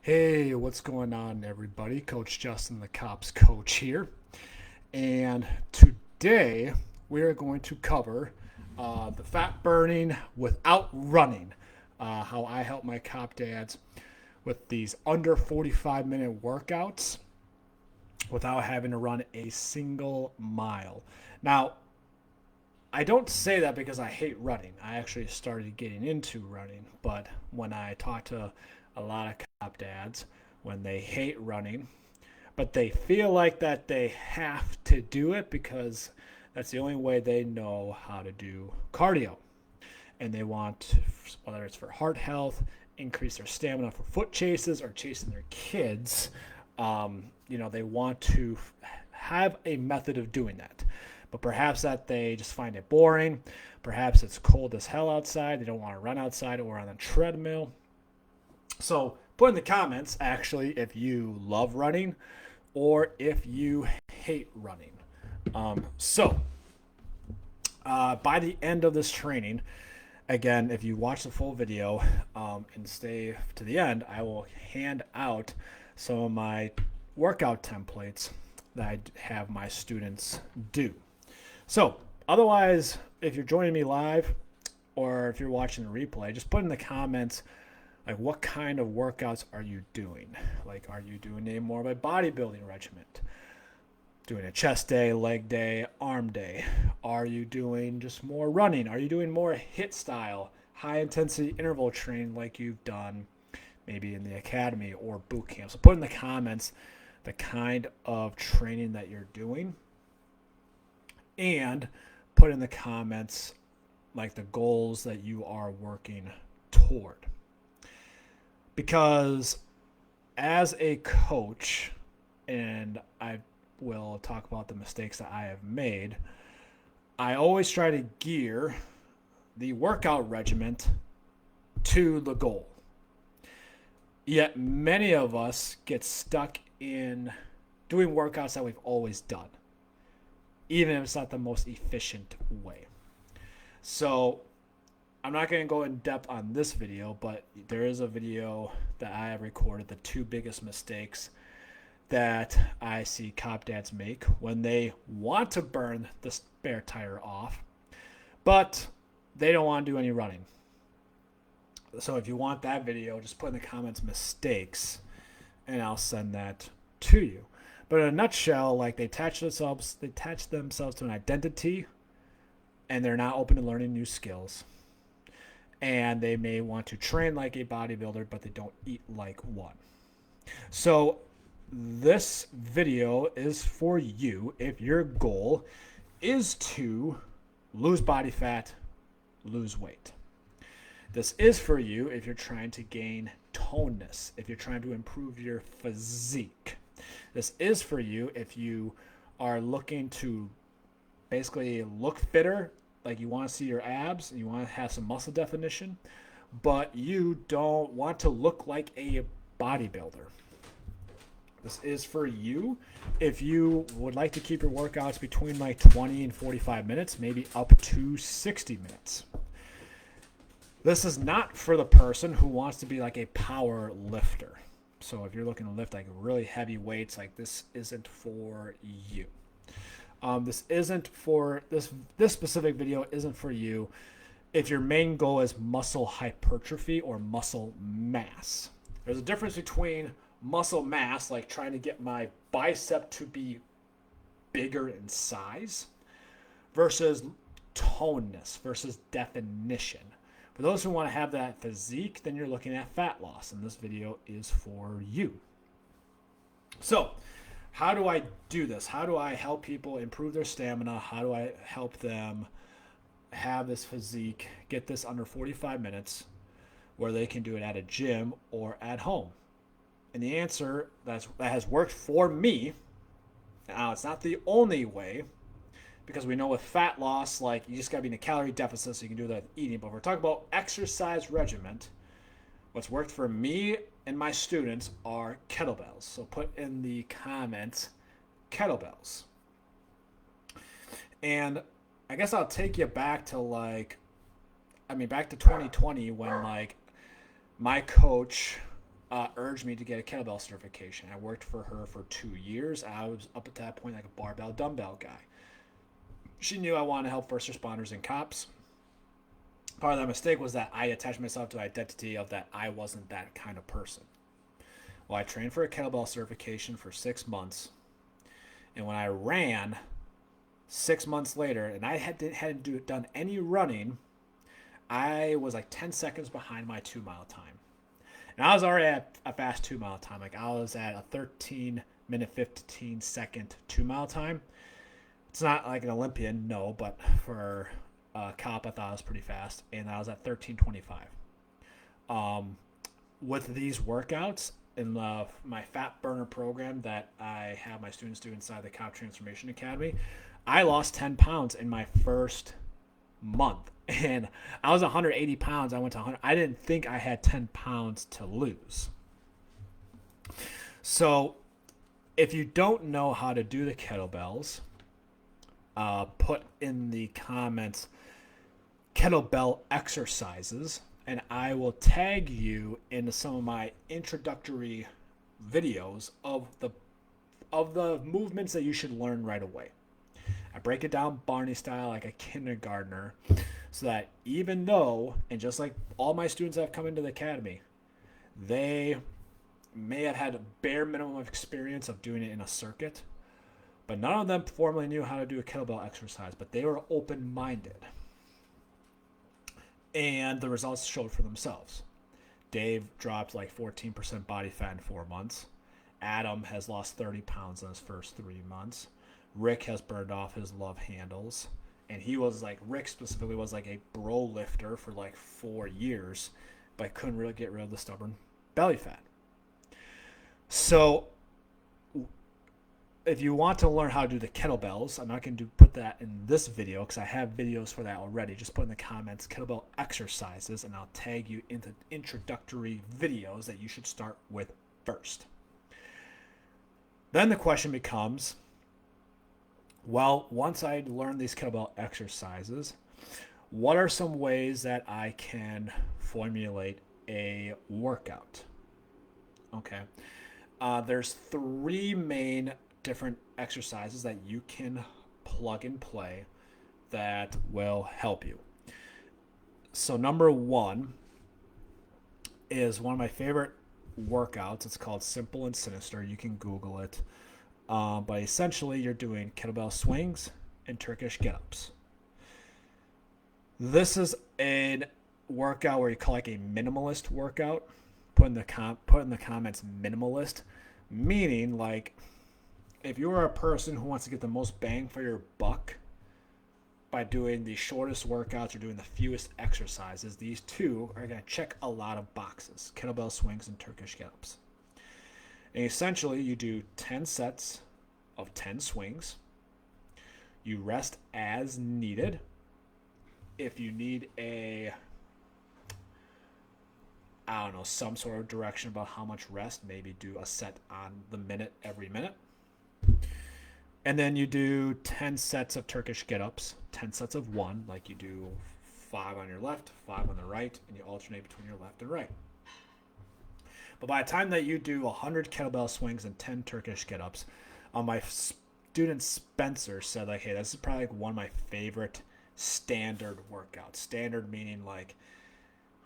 Hey, what's going on, everybody? Coach Justin, the Cops coach here. And today we are going to cover the fat burning without running. How I help my cop dads with these under 45-minute workouts without having to run a single mile. Now, I don't say that because I hate running. I actually started getting into running, but when I talk to a lot of cop dads, when they hate running, but they feel like that they have to do it because that's the only way they know how to do cardio. And they want, whether it's for heart health, increase their stamina for foot chases or chasing their kids, they want to have a method of doing that. But perhaps that they just find it boring. Perhaps it's cold as hell outside. They don't want to run outside or on a treadmill. So put in the comments, actually, if you love running or if you hate running. By the end of this training, again, if you watch the full video and stay to the end, I will hand out some of my workout templates that I have my students do. So, otherwise, if you're joining me live or if you're watching the replay, just put in the comments, like, what kind of workouts are you doing? Like, are you doing a more of a bodybuilding regimen? Doing a chest day, leg day, arm day? Are you doing just more running? Are you doing more HIIT style, high intensity interval training like you've done maybe in the academy or boot camp? So put in the comments the kind of training that you're doing, and put in the comments like the goals that you are working toward. Because as a coach, and I will talk about the mistakes that I have made, I always try to gear the workout regimen to the goal. Yet many of us get stuck in doing workouts that we've always done, even if it's not the most efficient way. So I'm not going to go in depth on this video, but there is a video that I have recorded, the 2 biggest mistakes that I see cop dads make when they want to burn the spare tire off, but they don't want to do any running. So if you want that video, just put in the comments mistakes, and I'll send that to you. But in a nutshell, like, they attach themselves to an identity, and they're not open to learning new skills. And they may want to train like a bodybuilder, but they don't eat like one. So this video is for you if your goal is to lose body fat, lose weight. This is for you if you're trying to gain toneness, if you're trying to improve your physique. This is for you if you are looking to basically look fitter, like you want to see your abs and you want to have some muscle definition, but you don't want to look like a bodybuilder. This is for you if you would like to keep your workouts between like 20 and 45 minutes, maybe up to 60 minutes. This is not for the person who wants to be like a power lifter. So if you're looking to lift like really heavy weights, like, this isn't for you. This specific video isn't for you if your main goal is muscle hypertrophy or muscle mass. There's a difference between muscle mass, like trying to get my bicep to be bigger in size, versus toneness, versus definition. For those who want to have that physique, then you're looking at fat loss, and this video is for you. So, how do I do this? How do I help people improve their stamina? How do I help them have this physique, get this under 45 minutes, where they can do it at a gym or at home? And the answer that has worked for me, now it's not the only way, because we know with fat loss, like, you just got to be in a calorie deficit so you can do that with eating. But if we're talking about exercise regimen, what's worked for me and my students are kettlebells. So put in the comments kettlebells. And I guess I'll take you back to back to 2020, when like my coach urged me to get a kettlebell certification. I worked for her for 2 years. I was up at that point like a barbell dumbbell guy. She knew I wanted to help first responders and cops. Part of that mistake was that I attached myself to the identity of that I wasn't that kind of person. Well, I trained for a kettlebell certification for 6 months. And when I ran 6 months later, and I hadn't done any running, I was like 10 seconds behind my 2-mile time. And I was already at a fast 2-mile time. Like I was at a 13-minute, 15-second 2-mile time. It's not like an Olympian, no, but for a cop, I thought I was pretty fast. And I was at 13:25. With these workouts in my fat burner program that I have my students do inside the Cop Transformation Academy, I lost 10 pounds in my first month. And I was 180 pounds. I went to 100. I didn't think I had 10 pounds to lose. So if you don't know how to do the kettlebells, put in the comments kettlebell exercises, and I will tag you into some of my introductory videos of the movements that you should learn right away. I break it down Barney style like a kindergartner, so that even though, and just like all my students that have come into the academy, they may have had a bare minimum of experience of doing it in a circuit, but none of them formally knew how to do a kettlebell exercise, but they were open-minded. And the results showed for themselves. Dave dropped like 14% body fat in 4 months. Adam has lost 30 pounds in his first 3 months. Rick has burned off his love handles. And he was like, Rick specifically was like a bro lifter for like 4 years, but couldn't really get rid of the stubborn belly fat. So if you want to learn how to do the kettlebells, I'm not going to put that in this video because I have videos for that already. Just put in the comments kettlebell exercises, and I'll tag you into introductory videos that you should start with first. Then the question becomes, well, once I learn these kettlebell exercises, what are some ways that I can formulate a workout? Okay. There's 3 main different exercises that you can plug and play that will help you. So number 1 is one of my favorite workouts. It's called Simple and Sinister. You can Google it. But essentially you're doing kettlebell swings and Turkish get-ups. This is a workout where you call like a minimalist workout. Put in the comments minimalist, meaning like if you are a person who wants to get the most bang for your buck by doing the shortest workouts or doing the fewest exercises, these 2 are going to check a lot of boxes: kettlebell swings and Turkish get-ups. And essentially you do 10 sets of 10 swings. You rest as needed. If you need some sort of direction about how much rest, maybe do a set on the minute every minute. And then you do 10 sets of Turkish get-ups, 10 sets of 1, like you do 5 on your left, 5 on the right, and you alternate between your left and right. But by the time that you do 100 kettlebell swings and 10 Turkish get-ups, my student Spencer said, like, hey, this is probably like one of my favorite standard workouts. Standard meaning like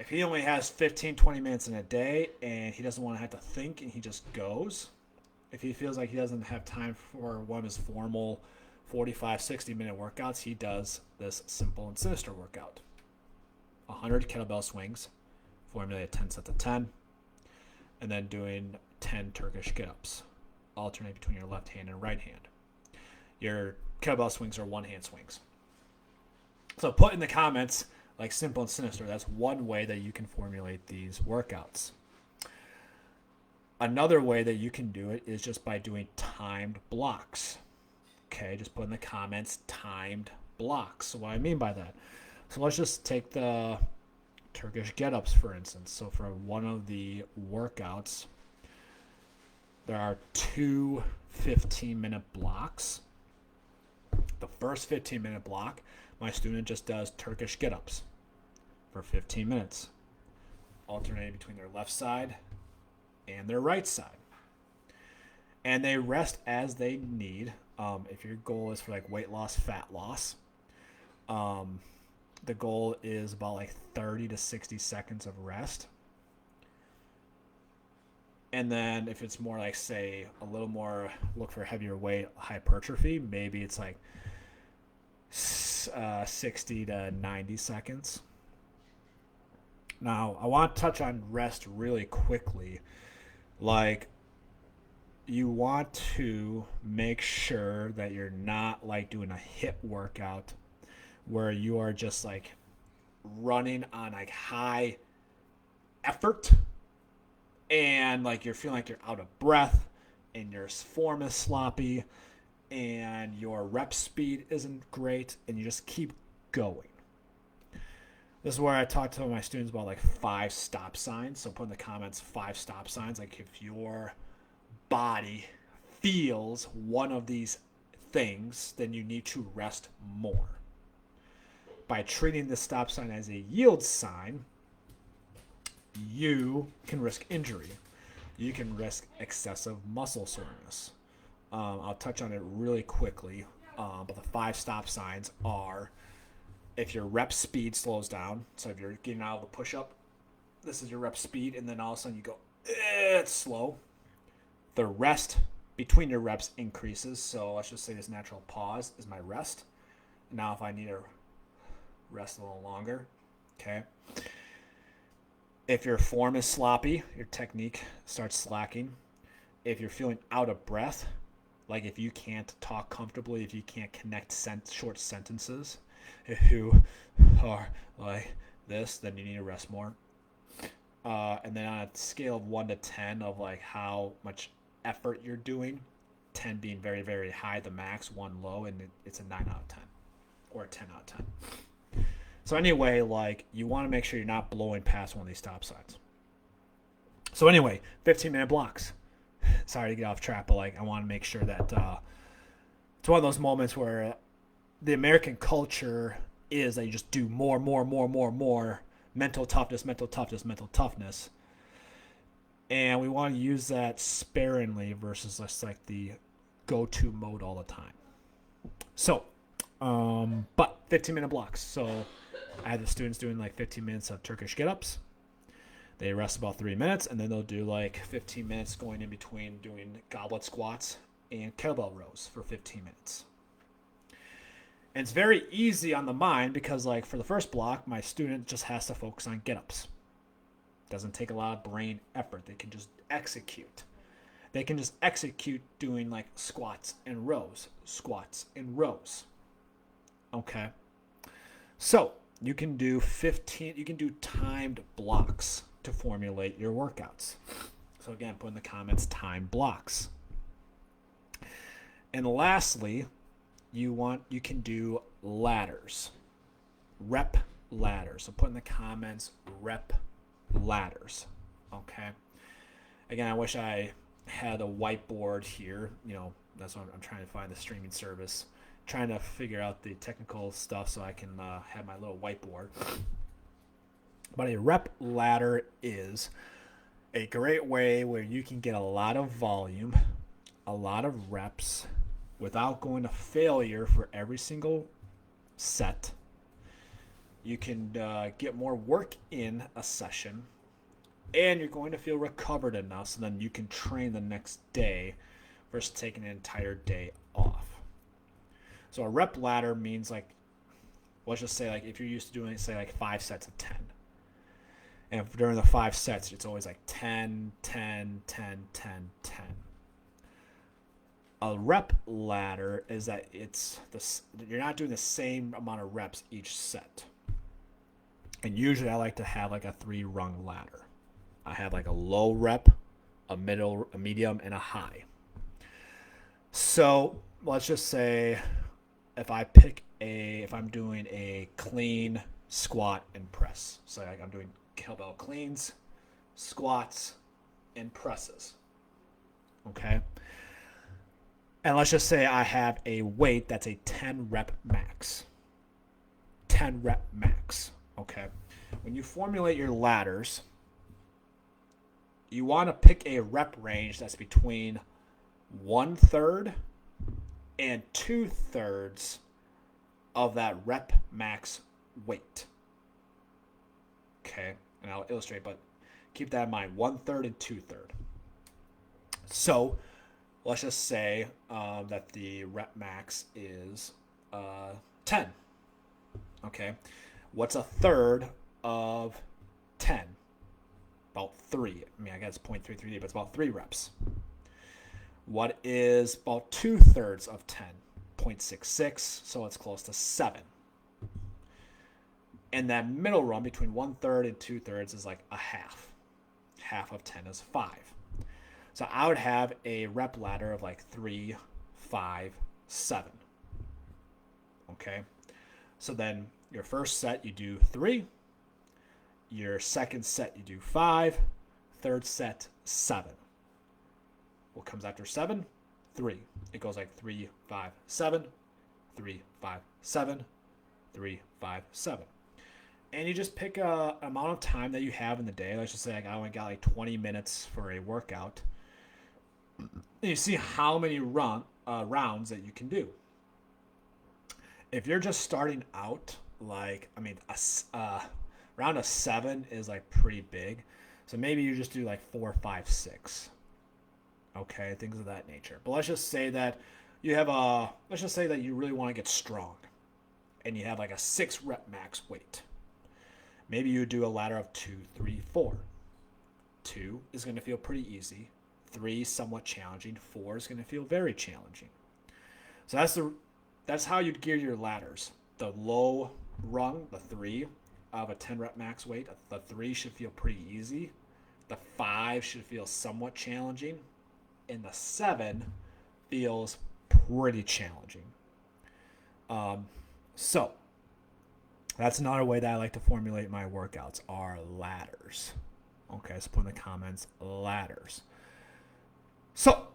if he only has 15, 20 minutes in a day and he doesn't want to have to think and he just goes, if he feels like he doesn't have time for one of his formal 45, 60-minute workouts, he does this Simple and Sinister workout. 100 kettlebell swings, formulate 10 sets of 10, and then doing 10 Turkish get-ups. Alternate between your left hand and right hand. Your kettlebell swings are one-hand swings. So put in the comments, like Simple and Sinister, that's one way that you can formulate these workouts. Another way that you can do it is just by doing timed blocks. Okay, just put in the comments timed blocks. So what I mean by that. So let's just take the Turkish get-ups, for instance. So for one of the workouts, there are 2 15-minute blocks. The first 15-minute block, my student just does Turkish get-ups for 15 minutes, alternating between their left side and their right side. And they rest as they need. If your goal is for like weight loss, fat loss, the goal is about like 30 to 60 seconds of rest. And then if it's more like, say, a little more look for heavier weight, hypertrophy, maybe it's like 60 to 90 seconds. Now, I want to touch on rest really quickly. Like, you want to make sure that you're not like doing a HIIT workout where you are just like running on like high effort and like you're feeling like you're out of breath and your form is sloppy and your rep speed isn't great and you just keep going. This is where I talk to my students about like 5 stop signs. So put in the comments 5 stop signs. Like if your body feels one of these things, then you need to rest more. By treating the stop sign as a yield sign, you can risk injury. You can risk excessive muscle soreness. I'll touch on it really quickly, but the 5 stop signs are if your rep speed slows down. So if you're getting out of the push-up, this is your rep speed, and then all of a sudden you go, it's slow. The rest between your reps increases. So let's just say this natural pause is my rest. Now if I need to rest a little longer, okay. If your form is sloppy, your technique starts slacking. If you're feeling out of breath, like if you can't talk comfortably, if you can't connect short sentences, if you are like this, then you need to rest more. And then on a scale of 1 to 10 of like how much effort you're doing, 10 being very, very high, the max, 1 low, and it's a 9 out of 10 or a 10 out of 10. So anyway, like you want to make sure you're not blowing past one of these stop signs. So anyway, 15-minute blocks. Sorry to get off track, but like I want to make sure that it's one of those moments where the American culture is that you just do more, mental toughness. And we want to use that sparingly versus just like the go-to mode all the time. So, but 15-minute blocks. So I had the students doing like 15 minutes of Turkish get-ups. They rest about 3 minutes, and then they'll do like 15 minutes going in between doing goblet squats and kettlebell rows for 15 minutes. And it's very easy on the mind because like for the first block, my student just has to focus on get-ups. Doesn't take a lot of brain effort. They can just execute. They can just execute doing like squats and rows. Okay. So you can do timed blocks to formulate your workouts. So again, put in the comments timed blocks. And lastly, you can do ladders. Rep ladders. So put in the comments rep ladders. Okay. Again, I wish I had a whiteboard here. You know, that's what I'm trying to find the streaming service. Trying to figure out the technical stuff so I can have my little whiteboard. But a rep ladder is a great way where you can get a lot of volume, a lot of reps without going to failure for every single set. You can get more work in a session, and you're going to feel recovered enough so then you can train the next day versus taking an entire day off. So a rep ladder means like, let's just say like if you're used to doing say like 5 sets of 10. And if during the 5 sets, it's always like 10, 10, 10, 10, 10. A rep ladder is that you're not doing the same amount of reps each set. And usually I like to have like a 3-rung ladder. I have like a low rep, a middle, a medium, and a high. So let's just say if I'm doing a clean squat and press. So like I'm doing kettlebell cleans, squats, and presses. Okay. And let's just say I have a weight that's a 10 rep max. 10 rep max. Okay. When you formulate your ladders, you want to pick a rep range that's between 1/3 and 2/3 of that rep max weight. Okay, and I'll illustrate, but keep that in mind, 1/3 and 2/3. So let's just say that the rep max is 10. Okay, what's a third of 10? About 3. I mean, I guess 0.33, but it's about 3 reps. What is about 2/3 of 10? 0.66, so it's close to 7. And that middle run between 1/3 and 2/3 is like a half. Half of 10 is 5. So I would have a rep ladder of like 3, 5, 7. Okay. So then your first set you do 3. Your second set you do 5. Third set 7. What comes after 7? 3. It goes like 3, 5, 7, 3, 5, 7, 3, 5, 7. And you just pick a amount of time that you have in the day. Let's just say like I only got like 20 minutes for a workout. And you see how many rounds that you can do. If you're just starting out, like, I mean, round of 7 is like pretty big. So maybe you just do like 4, 5, 6. Okay, things of that nature. But let's just say that you have let's just say that you really want to get strong and you have like a 6 rep max weight. Maybe you do a ladder of 2, 3, 4. 2 is going to feel pretty easy. 3 somewhat challenging. 4 is going to feel very challenging. So that's how you'd gear your ladders. The low rung, the 3 of a 10 rep max weight, the 3 should feel pretty easy. The 5 should feel somewhat challenging. And the 7 feels pretty challenging. So that's another way that I like to formulate my workouts are ladders. Okay, so put in the comments ladders. So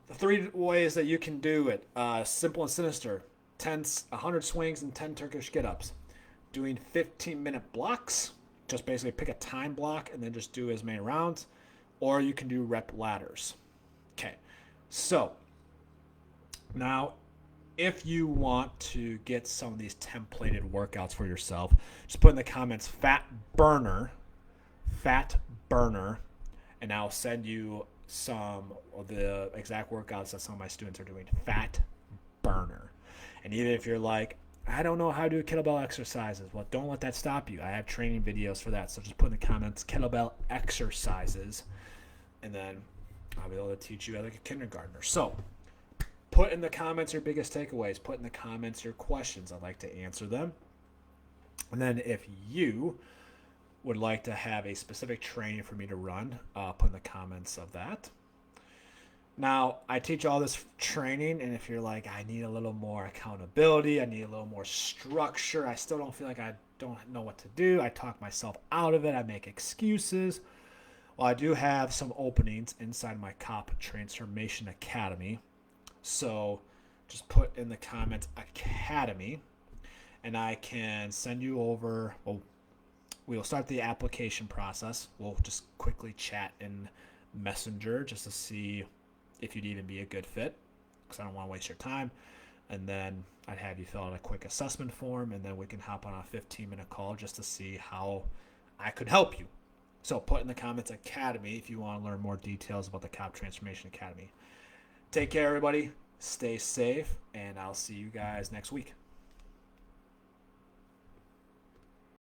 the 3 ways that you can do it, simple and sinister: 100 swings and 10 Turkish get-ups. Doing 15-minute blocks, just basically pick a time block and then just do as many rounds. Or you can do rep ladders. Okay, so now if you want to get some of these templated workouts for yourself, just put in the comments fat burner, and I'll send you some of the exact workouts that some of my students are doing. Fat burner. And even if you're like, I don't know how to do kettlebell exercises, well, don't let that stop you. I have training videos for that. So just put in the comments kettlebell exercises, and then I'll be able to teach you like a kindergartner. So put in the comments your biggest takeaways. Put in the comments your questions. I'd like to answer them. And then if you would like to have a specific training for me to run, put in the comments of that. Now, I teach all this training, and if you're like, I need a little more accountability, I need a little more structure, I still don't feel like I don't know what to do, I talk myself out of it, I make excuses. Well, I do have some openings inside my COP Transformation Academy. So just put in the comments Academy, and I can send you over. Well, we will start the application process. We'll just quickly chat in Messenger just to see if you'd even be a good fit, because I don't want to waste your time. And then I'd have you fill out a quick assessment form, and then we can hop on a 15-minute call just to see how I could help you. So put in the comments Academy if you want to learn more details about the COP Transformation Academy. Take care, everybody. Stay safe, and I'll see you guys next week.